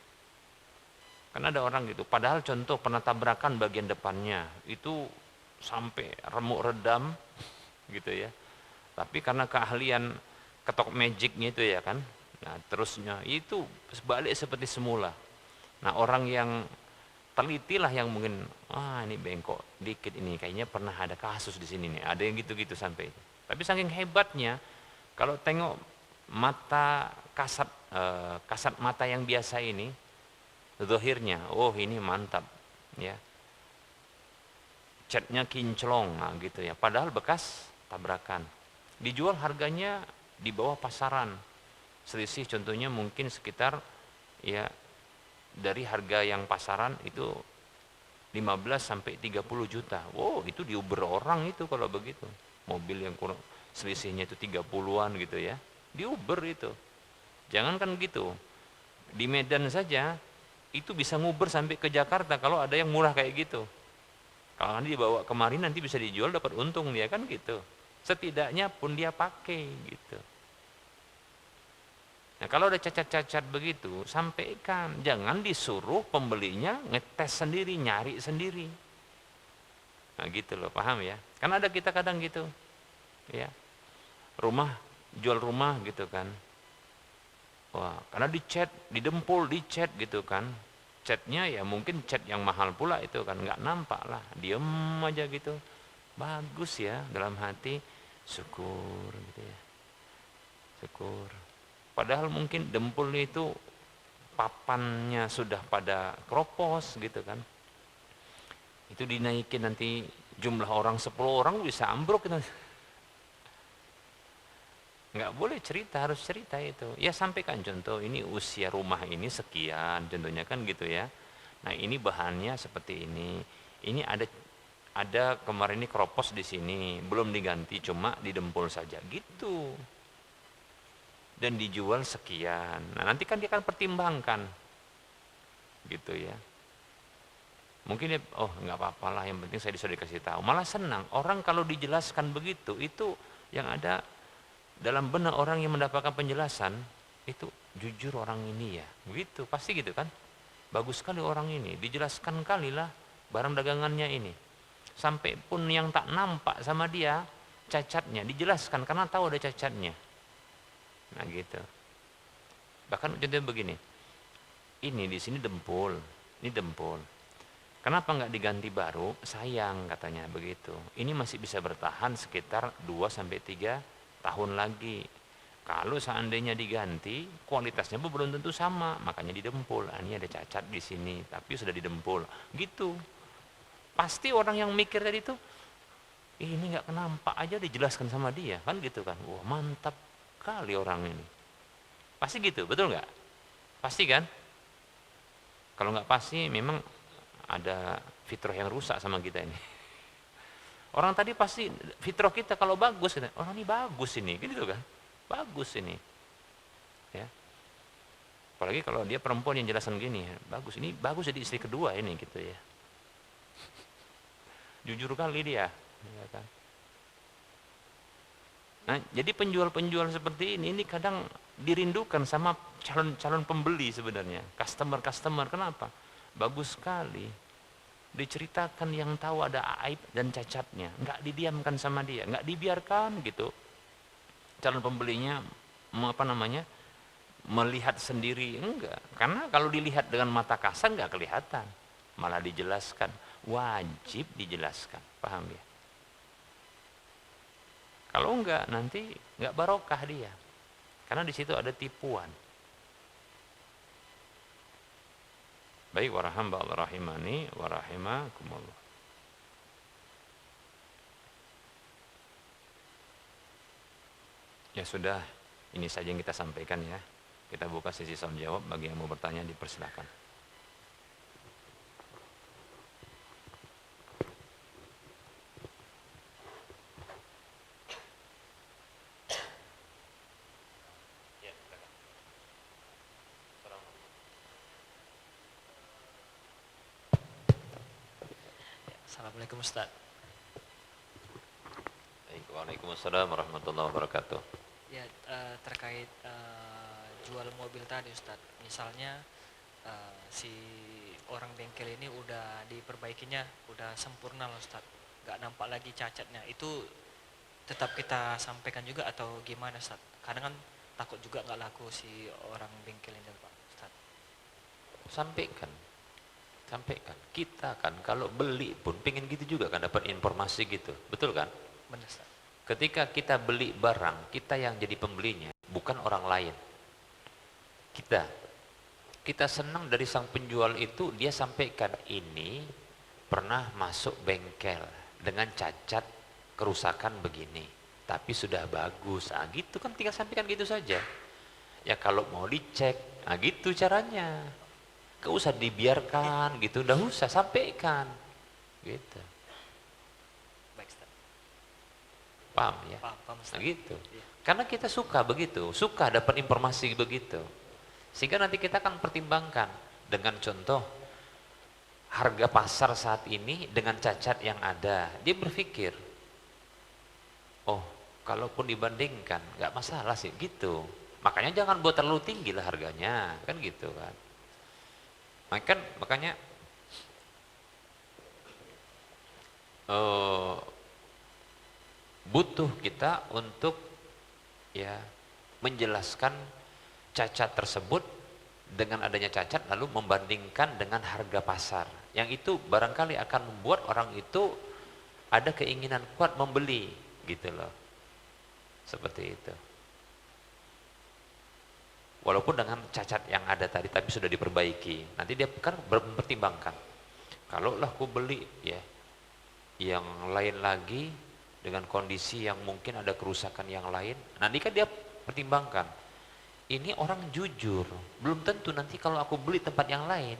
Kan ada orang gitu, padahal contoh pernah tabrakan bagian depannya, itu sampai remuk redam, gitu ya. Tapi karena keahlian ketok magicnya itu ya kan, nah terusnya itu balik seperti semula. Nah orang yang teliti lah yang mungkin, ini bengkok dikit ini, kayaknya pernah ada kasus di sini nih, ada yang gitu-gitu sampai itu. Tapi saking hebatnya, kalau tengok mata kasat mata yang biasa ini, zahirnya, oh ini mantap, ya. Catnya kinclong, nah gitu ya. Padahal bekas tabrakan. Dijual harganya di bawah pasaran. Selisih contohnya mungkin sekitar ya dari harga yang pasaran itu 15 sampai 30 juta. Wow, itu diuber orang itu kalau begitu. Mobil yang kurang selisihnya itu 30-an gitu ya. Diuber itu. Jangankan gitu. Di Medan saja itu bisa nguber sampai ke Jakarta kalau ada yang murah kayak gitu. Kalau nanti dibawa kemari nanti bisa dijual dapat untung dia kan gitu. Setidaknya pun dia pakai gitu. Nah kalau ada cacat-cacat begitu, sampaikan. Jangan disuruh pembelinya ngetes sendiri, nyari sendiri. Nah gitu loh, paham ya? Kan ada kita kadang gitu. Ya. Rumah, jual rumah gitu kan. Wah, karena dicat, didempul, dicat gitu kan. Catnya ya mungkin cat yang mahal pula itu kan, nggak nampak lah. Diem aja gitu. Bagus ya, dalam hati syukur gitu ya. Syukur. Padahal mungkin dempulnya itu papannya sudah pada kropos gitu kan. Itu dinaikin nanti Jumlah orang 10 orang bisa ambruk itu. Nggak boleh cerita, harus cerita itu. Ya sampaikan contoh, ini usia rumah ini sekian, contohnya kan gitu ya. Nah ini bahannya seperti ini. Ini ada kemarin ini keropos di sini, belum diganti, cuma didempul saja gitu. Dan dijual sekian. Nah nanti kan dia akan pertimbangkan, gitu ya. Mungkin dia, oh nggak apa-apa lah, yang penting saya sudah dikasih tahu. Malah senang. Orang kalau dijelaskan begitu, itu yang ada dalam benak orang yang mendapatkan penjelasan itu, jujur orang ini ya, gitu, pasti gitu kan. Bagus sekali orang ini, dijelaskan kalilah barang dagangannya ini. Sampai pun yang tak nampak sama dia cacatnya dijelaskan karena tahu ada cacatnya. Nah gitu. Bahkan contohnya begini, ini di sini dempul, ini dempul. Kenapa nggak diganti baru? Sayang katanya begitu. Ini masih bisa bertahan sekitar 2 sampai 3 tahun lagi. Kalau seandainya diganti, kualitasnya belum tentu sama, makanya didempul. Ah, ini ada cacat di sini, tapi sudah didempul. Gitu. Pasti orang yang mikir tadi itu, ini nggak kenampak aja dijelaskan sama dia, kan gitu kan. Wah mantap kali orang ini. Pasti gitu, betul nggak? Pasti kan? Kalau nggak pasti, memang ada fitrah yang rusak sama kita ini. Orang tadi pasti fitrah kita kalau bagus, orang ini bagus ini, gitu kan? Bagus ini. Ya. Apalagi kalau dia perempuan yang jelasan gini, bagus ini, bagus jadi istri kedua ini gitu ya. Jujur kali dia, ya kan? Nah, jadi penjual-penjual seperti ini kadang dirindukan sama calon-calon pembeli sebenarnya, customer-customer. Kenapa? Bagus sekali. Diceritakan yang tahu ada aib dan cacatnya, nggak didiamkan sama dia, nggak dibiarkan gitu calon pembelinya melihat sendiri, enggak. Karena kalau dilihat dengan mata kasar nggak kelihatan, malah dijelaskan, wajib dijelaskan, paham ya? Kalau enggak nanti nggak barokah dia, karena di situ ada tipuan. Baik, waraham Allah rahimani warahimakumullah. Ya sudah, ini saja yang kita sampaikan ya. Kita buka sesi soal jawab, bagi yang mau bertanya dipersilakan. Assalamualaikum Ustaz. Waalaikumsalam warahmatullahi wabarakatuh. Ya, terkait jual mobil tadi Ustaz. Misalnya si orang bengkel ini udah diperbaikinya, udah sempurna loh Ustaz. Gak nampak lagi cacatnya. Itu tetap kita sampaikan juga atau gimana Ustaz? Kadang kan takut juga gak laku si orang bengkel ini Pak Ustaz. Sampaikan. Kita kan kalau beli pun pengen gitu juga kan, dapat informasi gitu. Betul kan? Benar Ustaz. Ketika kita beli barang, kita yang jadi pembelinya, bukan orang lain. Kita senang dari sang penjual itu, dia sampaikan ini pernah masuk bengkel dengan cacat kerusakan begini, tapi sudah bagus. Ah gitu kan, tinggal sampaikan gitu saja. Ya kalau mau dicek, ah gitu caranya. Gak usah dibiarkan gitu, udah usah sampaikan gitu. Baik Ustaz. Paham ya? Paham Ustaz. Nah gitu. Iya. Karena kita suka begitu, suka dapat informasi begitu. Sehingga nanti kita akan pertimbangkan dengan contoh harga pasar saat ini dengan cacat yang ada. Dia berpikir, oh kalaupun dibandingkan nggak masalah sih gitu. Makanya jangan buat terlalu tinggi lah harganya, kan gitu kan. Makanya butuh kita untuk ya menjelaskan cacat tersebut, dengan adanya cacat lalu membandingkan dengan harga pasar. Yang itu barangkali akan membuat orang itu ada keinginan kuat membeli gitu loh. Seperti itu. Walaupun dengan cacat yang ada tadi tapi sudah diperbaiki, nanti dia kan mempertimbangkan, kalau lah aku beli ya yang lain lagi dengan kondisi yang mungkin ada kerusakan yang lain. Nanti kan dia pertimbangkan, ini orang jujur, belum tentu nanti kalau aku beli tempat yang lain,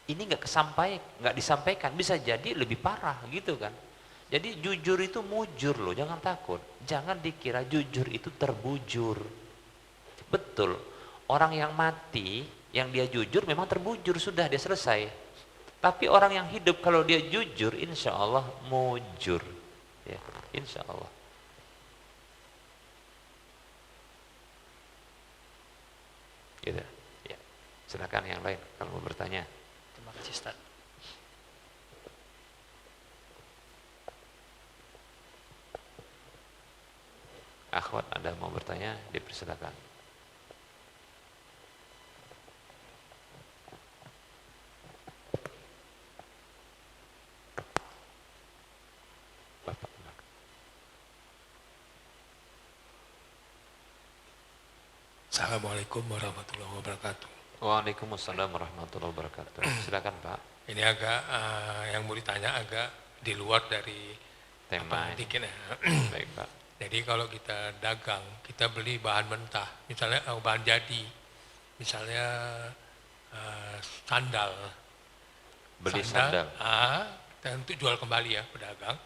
ini nggak disampaikan, bisa jadi lebih parah gitu kan. Jadi jujur itu mujur loh, jangan takut. Jangan dikira jujur itu terbujur. Betul, orang yang mati, yang dia jujur memang terbujur, sudah dia selesai. Tapi orang yang hidup kalau dia jujur, insya Allah mujur. Ya, insya Allah. Gitu. Ya. Silakan yang lain kalau mau bertanya. Terima kasih Ustaz. Akhwat, ada mau bertanya, dipersilakan. Bapak. Assalamualaikum warahmatullahi wabarakatuh. Waalaikumsalam warahmatullahi wabarakatuh. Silakan Pak. Ini agak yang mau ditanya agak di luar dari Tema ini. dikit ya. Baik Pak. Jadi kalau kita dagang, kita beli bahan mentah, misalnya bahan jadi, misalnya sandal. Beli sandal. Kita untuk jual kembali ya pedagang.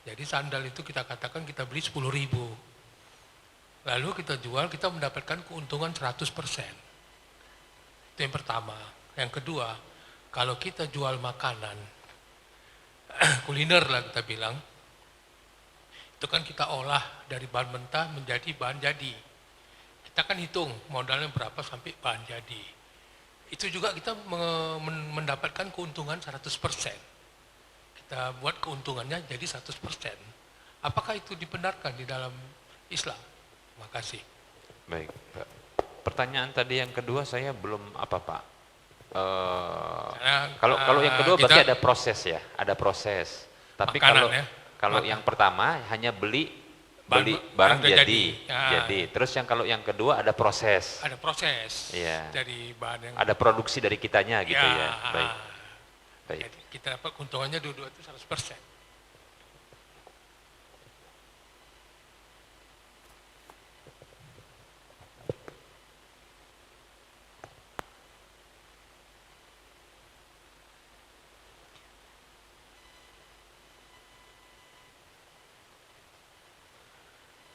Jadi sandal itu kita katakan kita beli 10.000. Lalu kita jual, kita mendapatkan keuntungan 100%. Itu yang pertama. Yang kedua, kalau kita jual makanan, kuliner lah kita bilang, itu kan kita olah dari bahan mentah menjadi bahan jadi. Kita kan hitung modalnya berapa sampai bahan jadi. Itu juga kita mendapatkan keuntungan 100%. Kita buat keuntungannya jadi 100%. Apakah itu dibenarkan di dalam Islam? Terima kasih. Baik Pak. Pertanyaan tadi yang kedua saya belum apa Pak. Kalau yang kedua berarti ada proses ya, ada proses. Tapi makanan, kalau yang pertama hanya beli barang jadi. Jadi. Terus kalau yang kedua ada proses. Ada proses. Iya. Dari bahan yang ada produksi dari kitanya gitu ya. Baik. Baik. Jadi kita dapat keuntungannya dua-dua itu 100%.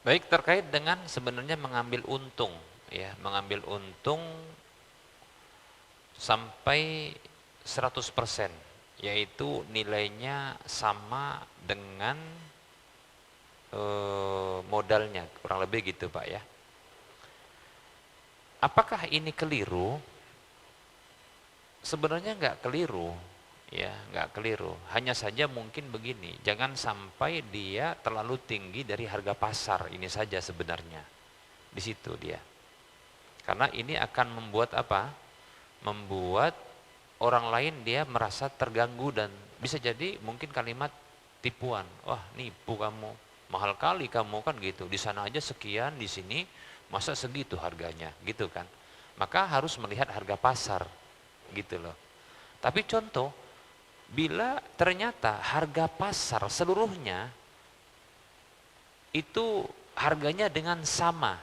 Baik, terkait dengan sebenarnya mengambil untung ya, mengambil untung sampai 100%, yaitu nilainya sama dengan modalnya, kurang lebih gitu Pak ya. Apakah ini keliru? Sebenarnya nggak keliru. Ya, nggak keliru. Hanya saja mungkin begini, jangan sampai dia terlalu tinggi dari harga pasar, ini saja sebenarnya. Di situ dia. Karena ini akan membuat apa? Membuat orang lain dia merasa terganggu dan bisa jadi mungkin kalimat tipuan. Wah, nipu kamu. Mahal kali kamu kan gitu. Di sana aja sekian, di sini masa segitu harganya, gitu kan. Maka harus melihat harga pasar. Gitu loh. Tapi contoh, bila ternyata harga pasar seluruhnya itu harganya dengan sama,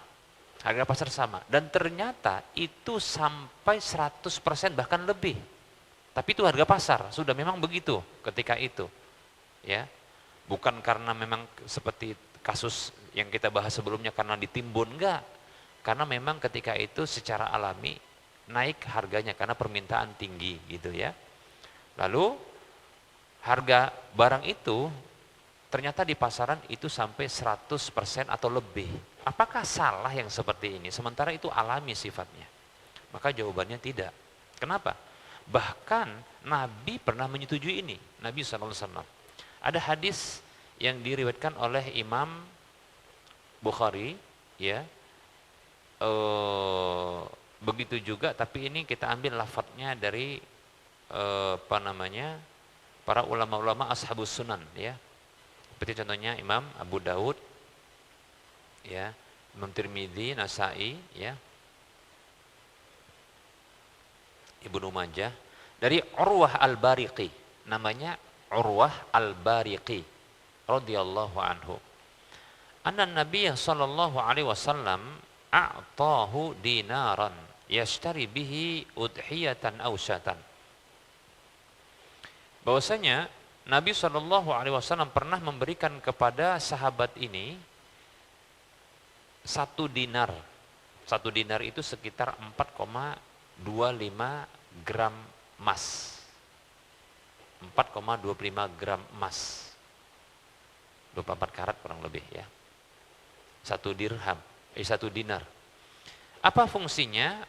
harga pasar sama, dan ternyata itu sampai 100% bahkan lebih, tapi itu harga pasar, sudah memang begitu ketika itu, ya, bukan karena memang seperti kasus yang kita bahas sebelumnya karena ditimbun, enggak, karena memang ketika itu secara alami naik harganya karena permintaan tinggi gitu ya. Lalu harga barang itu ternyata di pasaran itu sampai 100% atau lebih. Apakah salah yang seperti ini? Sementara itu alami sifatnya. Maka jawabannya tidak. Kenapa? Bahkan Nabi pernah menyetujui ini. Nabi SAW. Ada hadis yang diriwayatkan oleh Imam Bukhari, ya. Begitu juga, tapi ini kita ambil lafadznya dari para ulama-ulama ashabus sunan ya. Seperti contohnya Imam Abu Daud ya, Imam Tirmidzi, Nasai ya. Ibnu Majah dari Urwah Al-Bariqi, namanya Urwah Al-Bariqi radhiyallahu anhu, anna Nabiy sallallahu alaihi wasallam a'tahu dinaran yashtari bihi udhiyatan aw syatan. Bahwasanya Nabi sallallahu alaihi wasallam pernah memberikan kepada sahabat ini 1 dinar. 1 dinar itu sekitar 4,25 gram emas. 4,25 gram emas. 24 karat kurang lebih ya. 1 dirham, 1 dinar. Apa fungsinya?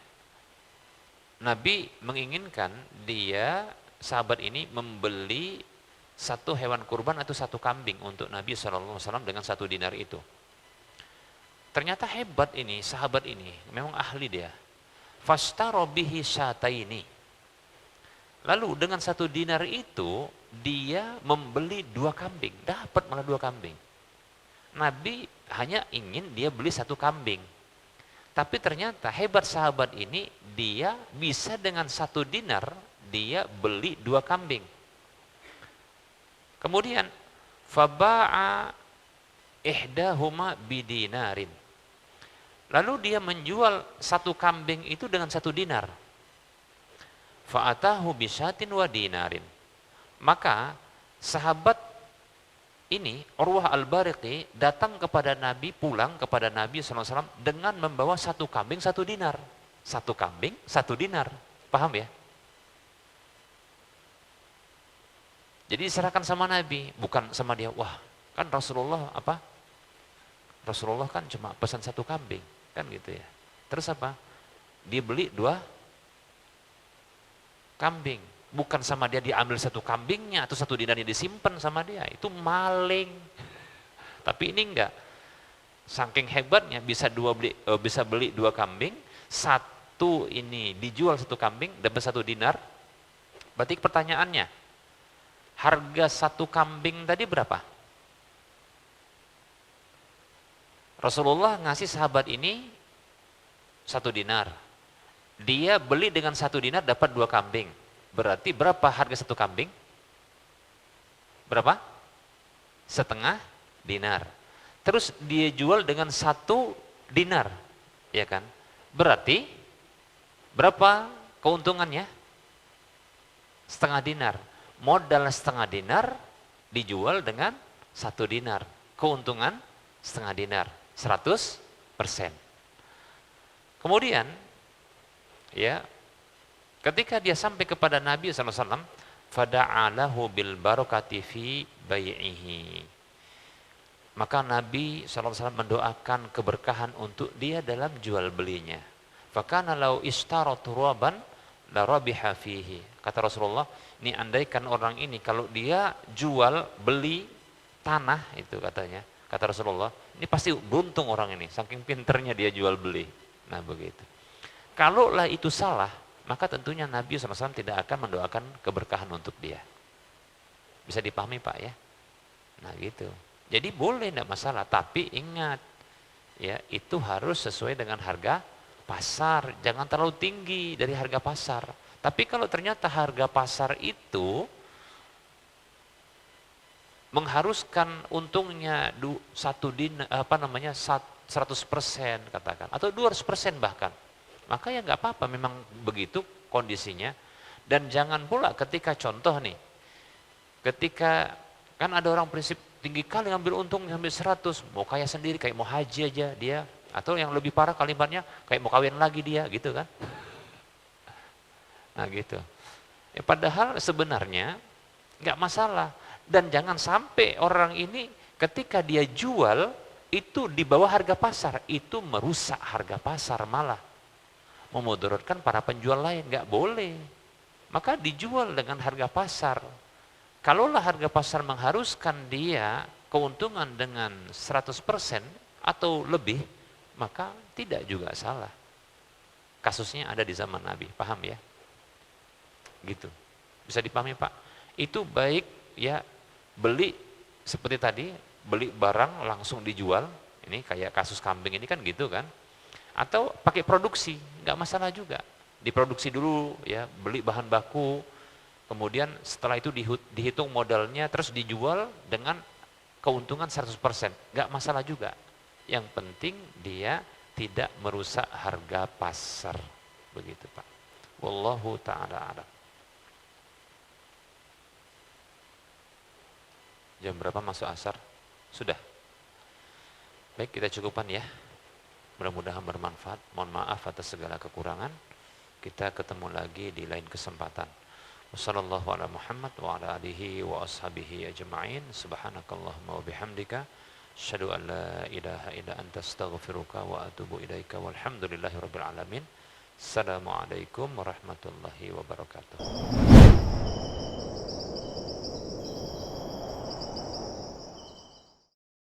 Nabi menginginkan dia, sahabat ini, membeli 1 hewan kurban atau 1 kambing untuk Nabi SAW dengan 1 dinar itu. Ternyata hebat ini, sahabat ini, memang ahli dia. Fashtaro bihi syataini. Lalu dengan 1 dinar itu, dia membeli 2 kambing, dapat malah 2 kambing. Nabi hanya ingin dia beli 1 kambing. Tapi ternyata hebat sahabat ini, dia bisa dengan 1 dinar, dia beli 2 kambing. Kemudian, faba'a ihdahuma bidinarin. Lalu dia menjual 1 kambing itu dengan 1 dinar. Fa'atahu bisyatin wa dinarin. Maka sahabat ini, Urwah Al-Bariqi, datang kepada Nabi, pulang kepada Nabi SAW dengan membawa 1 kambing 1 dinar. 1 kambing 1 dinar. Paham ya? Jadi diserahkan sama Nabi, bukan sama dia. Wah, kan Rasulullah apa? Rasulullah kan cuma pesan 1 kambing, kan gitu ya. Terus apa? Dia beli 2 kambing. Bukan sama dia diambil 1 kambingnya atau 1 dinarnya disimpan sama dia. Itu maling. Tapi ini enggak. Saking hebatnya bisa beli 2 kambing, 1 ini dijual 1 kambing dapat 1 dinar. Berarti pertanyaannya, harga 1 kambing tadi berapa? Rasulullah ngasih sahabat ini 1 dinar. Dia beli dengan 1 dinar dapat 2 kambing. Berarti berapa harga 1 kambing? Berapa? Setengah dinar. Terus dia jual dengan 1 dinar. Ya kan? Berarti berapa keuntungannya? Setengah dinar. Modal setengah dinar dijual dengan 1 dinar. Keuntungan setengah dinar. 100%. Kemudian ya, ketika dia sampai kepada Nabi SAW, fada'alahu bil barakati fi bai'ihi. Maka Nabi SAW mendoakan keberkahan untuk dia dalam jual belinya. Fakana lau ishtara turaban la rabiha fihi. Kata Rasulullah, ini andaikan orang ini kalau dia jual beli tanah itu katanya. Kata Rasulullah, ini pasti beruntung orang ini, saking pinternya dia jual beli. Nah begitu. Kalaulah itu salah, maka tentunya Nabi SAW tidak akan mendoakan keberkahan untuk dia. Bisa dipahami Pak ya? Nah gitu. Jadi boleh, tidak masalah, tapi ingat, ya itu harus sesuai dengan harga pasar. Jangan terlalu tinggi dari harga pasar. Tapi kalau ternyata harga pasar itu mengharuskan untungnya 100% katakan, atau 200% bahkan, maka ya nggak apa-apa, memang begitu kondisinya. Dan jangan pula ketika contoh nih, ketika kan ada orang prinsip tinggi kali ngambil untung, ngambil 100, mau kaya sendiri, kayak mau haji aja dia, atau yang lebih parah kalimatnya kayak mau kawin lagi dia, gitu kan. Nah gitu. Ya, padahal sebenarnya nggak masalah. Dan jangan sampai orang ini ketika dia jual itu di bawah harga pasar, itu merusak harga pasar, malah memudaratkan para penjual lain. Nggak boleh. Maka dijual dengan harga pasar. Kalaulah harga pasar mengharuskan dia keuntungan dengan 100% atau lebih, maka tidak juga salah. Kasusnya ada di zaman Nabi, paham ya? Gitu. Bisa dipahami Pak? Itu baik ya, beli seperti tadi, beli barang langsung dijual, ini kayak kasus kambing ini kan gitu kan. Atau pakai produksi, nggak masalah juga. Diproduksi dulu ya, beli bahan baku, kemudian setelah itu dihitung modalnya, terus dijual dengan keuntungan 100%, nggak masalah juga. Yang penting dia tidak merusak harga pasar. Begitu Pak. Wallahu ta'ala a'lam. Jam berapa masuk asar? Sudah. Baik, kita cukupkan ya. Mudah-mudahan bermanfaat. Mohon maaf atas segala kekurangan. Kita ketemu lagi di lain kesempatan. Wassallallahu ala Muhammad wa ala alihi wa ashabihi ajma'in. Subhanakallahumma wa bihamdika. Asyhadu an la ilaha illa anta astaghfiruka wa atubu ilaika. Walhamdulillahi rabbil alamin. Assalamualaikum warahmatullahi wabarakatuh.